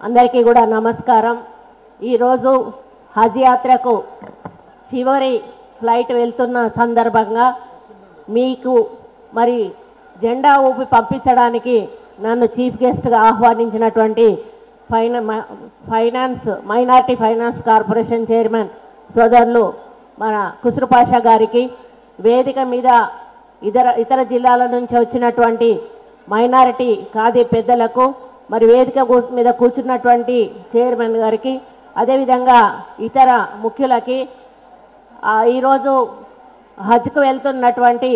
అందరికీ కూడా నమస్కారం। ఈ రోజు హజ్ యాత్రకు చివరి ఫ్లైట్ వెళ్తున్న సందర్భంగా మీకు మరి జెండా ఊపి పంపించడానికి నన్ను చీఫ్ గెస్ట్గా ఆహ్వానించినటువంటి మైనారిటీ ఫైనాన్స్ కార్పొరేషన్ చైర్మన్ సోదరులు మన ఖుస్రు పాషా గారికి, వేదిక మీద ఇతర జిల్లాల నుంచి వచ్చినటువంటి మైనారిటీ ఖాదీ పెద్దలకు, మరి వేదిక మీద కూర్చున్నటువంటి చైర్మన్ గారికి, అదేవిధంగా ఇతర ముఖ్యులకి, ఈరోజు హజ్కు వెళ్తున్నటువంటి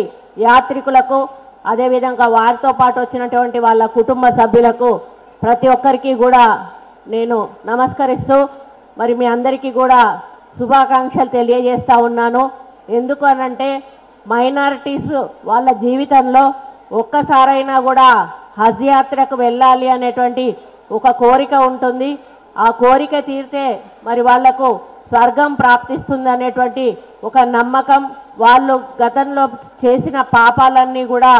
యాత్రికులకు, అదేవిధంగా వారితో పాటు వచ్చినటువంటి వాళ్ళ కుటుంబ సభ్యులకు ప్రతి ఒక్కరికి కూడా నేను నమస్కరిస్తూ మరి మీ అందరికీ కూడా శుభాకాంక్షలు తెలియజేస్తూ ఉన్నాను। ఎందుకు అనంటే మైనారిటీస్ వాళ్ళ జీవితంలో ఒక్కసారైనా కూడా హజ్ యాత్రకు వెళ్ళాలి అనేటువంటి ఒక కోరిక ఉంటుంది। ఆ కోరిక తీరితే మరి వాళ్లకు స్వర్గం ప్రాప్తిస్తుంది అనేటువంటి ఒక నమ్మకం, వాళ్ళు గతంలో చేసిన పాపాలన్నీ కూడా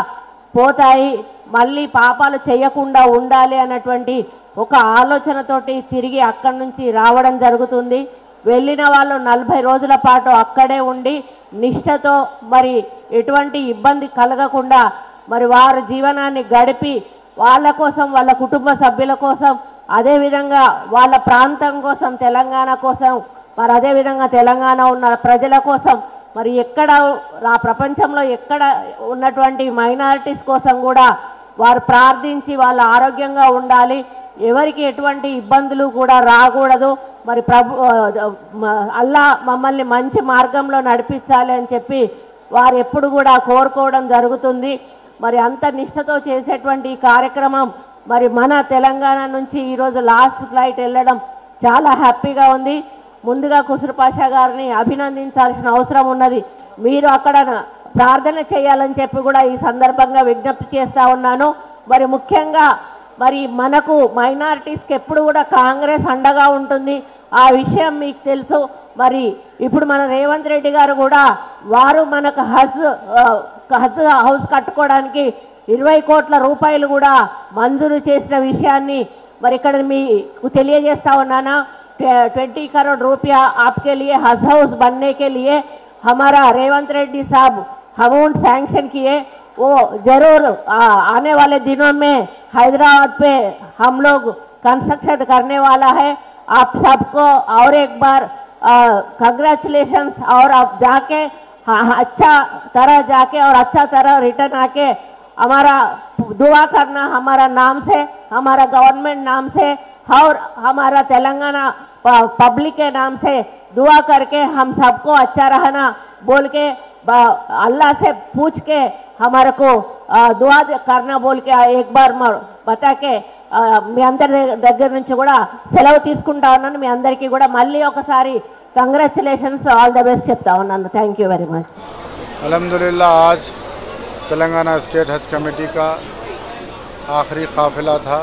పోతాయి, మళ్ళీ పాపాలు చేయకుండా ఉండాలి అన్నటువంటి ఒక ఆలోచనతోటి తిరిగి అక్కడి నుంచి రావడం జరుగుతుంది। వెళ్ళిన వాళ్ళు 40 రోజుల పాటు అక్కడే ఉండి నిష్ఠతో మరి ఎటువంటి ఇబ్బంది కలగకుండా మరి వారి జీవనాన్ని గడిపి వాళ్ళ కోసం, వాళ్ళ కుటుంబ సభ్యుల కోసం, అదేవిధంగా వాళ్ళ ప్రాంతం కోసం, తెలంగాణ కోసం, మరి అదేవిధంగా తెలంగాణ ఉన్న ప్రజల కోసం, మరి ఎక్కడ ప్రపంచంలో ఎక్కడ ఉన్నటువంటి మైనారిటీస్ కోసం కూడా వారు ప్రార్థించి వాళ్ళు ఆరోగ్యంగా ఉండాలి, ఎవరికి ఎటువంటి ఇబ్బందులు కూడా రాకూడదు, మరి అల్లా మమ్మల్ని మంచి మార్గంలో నడిపించాలి అని చెప్పి వారు ఎప్పుడు కూడా కోరుకోవడం జరుగుతుంది। మరి అంత నిష్ఠతో చేసేటువంటి ఈ కార్యక్రమం మరి మన తెలంగాణ నుంచి ఈరోజు లాస్ట్ ఫ్లైట్ వెళ్ళడం చాలా హ్యాపీగా ఉంది। ముందుగా ఖుస్రు పాషా గారిని అభినందించాల్సిన అవసరం ఉన్నది। మీరు అక్కడ ప్రార్థన చేయాలని చెప్పి కూడా ఈ సందర్భంగా విజ్ఞప్తి చేస్తూ ఉన్నాను। మరి ముఖ్యంగా మరి మనకు మైనారిటీస్కి ఎప్పుడు కూడా కాంగ్రెస్ అండగా ఉంటుంది, ఆ విషయం మీకు తెలుసు। మరి ఇప్పుడు మన రేవంత్ రెడ్డి గారు కూడా వారు మనకు హజ్ హౌస్ కట్టుకోవడానికి 20 కోట్ల రూపాయలు కూడా మంజూరు చేసిన విషయాన్ని మరి ఇక్కడ మీకు తెలియజేస్తా ఉన్నానా। 20 करोड़ रुपया आपके लिए हज हाउस बनने के लिए हमारा रेवंत रेड्डी साहब अमाउंट सैंक्शन किए, वो जरूर आने वाले दिनों में हैदराबाद पे हम लोग कंस्ट्रक्शन करने वाला है। आप सबको और एक बार कंग्रेचुलेशंस, और आप जाके अच्छा तरह जाके और अच्छा तरह रिटर्न आके हमारा दुआ करना, हमारा नाम से, हमारा गवर्नमेंट नाम से और हमारा तेलंगाना पब्लिक के नाम से दुआ करके हम सबको अच्छा रहना बोल के अल्लाह से पूछ के हमारे को दुआ करना बोल के एक बार बता के మీ అందరి దగ్గర నుంచి కూడా సెలవు తీసుకుంటా ఉన్నాను। మీ అందరికీ కూడా మళ్ళీ ఒకసారి కంగ్రాచులేషన్స్, ఆల్ ద బెస్ట్ చెప్తా ఉన్నాను। Thank you very much. अल्हम्दुलिल्लाह आज तेलंगाना स्टेट हज कमेटी का आखिरी काफिला था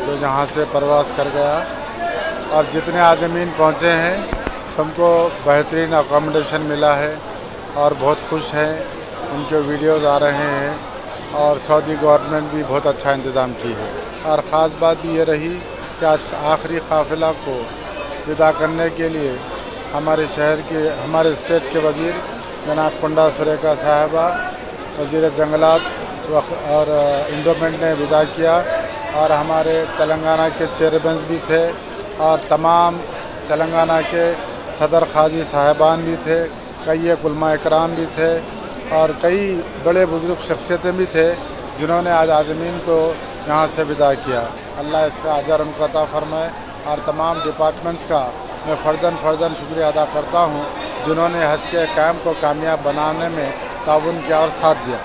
जो यहाँ से प्रवास कर गया, और जितने आज़मीन पहुँचे हैं सबको बेहतरीन अकोमोडेशन मिला है और बहुत खुश हैं। उनके वीडियोज़ आ रहे हैं और सऊदी गवर्नमेंट भी बहुत अच्छा इंतज़ाम की है। और ख़ास बात भी ये रही कि आज आखिरी काफिला को विदा करने के लिए हमारे शहर के, हमारे स्टेट के वज़ीर जनाब कुंडा सुरेखा साहिबा, वज़ीर जंगलात और इंडोमेंट ने विदा किया, और हमारे तेलंगाना के चेयरमैन भी थे और तमाम तेलंगाना के सदर खाजी साहिबान भी थे, कई उलमा इकराम भी थे और कई बड़े बुज़ुर्ग शख्सियतें भी थे जिन्होंने आज आज़मीन को यहाँ से विदा किया। अल्लाह इसका अजर उनको अता फरमाए, और तमाम डिपार्टमेंट्स का मैं फ़र्दन शुक्रिया अदा करता हूँ जिन्होंने हज के कैम्प को कामयाब बनाने में ताउन किया और साथ दिया।